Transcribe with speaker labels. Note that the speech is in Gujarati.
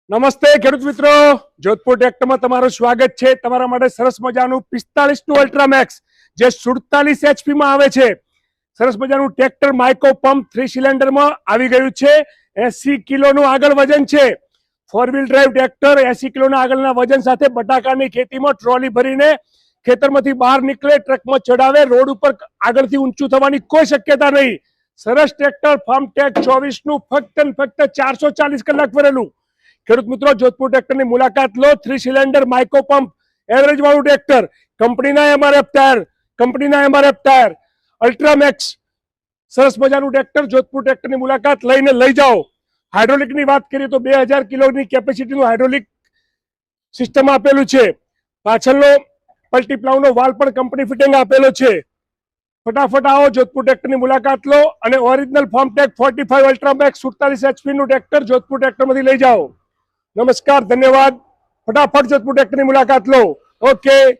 Speaker 1: નમસ્તે ખેડૂત મિત્રો, જોધપુર ટ્રેક્ટરમાં તમારું સ્વાગત છે। તમારા માટે સરસ મજાનું 45 નું અલ્ટ્રામેક્સ જે 47 HP માં આવે છે। સરસ મજાનું ટ્રેક્ટર માઇકો પંપ 3 સિલિન્ડરમાં આવી ગયું છે। 80 કિલોનું આગળ વજન છે। 4 વ્હીલ ડ્રાઈવ ટ્રેક્ટર 80 કિલોના આગળના વજન સાથે બટાકાની ખેતીમાં ટ્રોલી ભરીને ખેતરમાંથી બહાર નીકળે, ટ્રકમાં ચડાવે, રોડ ઉપર આગળથી ઊંચું થવાની કોઈ શક્યતા નહીં। સરસ ટ્રેક્ટર ફાર્મટેક 24 નું ફક્ત ને ફક્ત 440 કલાક ભરેલું। ખેડૂત મિત્રો, જોધપુર ટ્રેક્ટરની મુલાકાત લો। 3 સિલિન્ડર માઇકો પંપ એવરેજ વાળું ટ્રેક્ટર, કંપનીના એમઆરએફ ટાયર, અલ્ટ્રામેક્સ સરસ મજાનું ટ્રેક્ટર। જોધપુર ટ્રેક્ટરની મુલાકાત લઈને લઈ જાઓ। હાઇડ્રોલિકની વાત કરીએ તો 2000 કિલોની કેપેસિટીનું હાઇડ્રોલિક સિસ્ટમ આપેલું છે। પાછળનો પલટી પ્લાવનો વાલ પણ કંપની ફિટિંગ આપેલો છે। ફટાફટ આવો, જોધપુર ટ્રેક્ટરની મુલાકાત લો અને ઓરિજિનલ ફાર્મટેક 45 અલ્ટ્રામેક્સ 47 HP નું ટ્રેક્ટર જોધપુર ટ્રેક્ટરમાંથી લઈ જાઓ। નમસ્કાર, ધન્યવાદ। ફટાફટ જોધપુર ટ્રેક્ટરની મુલાકાત લો। ઓકે।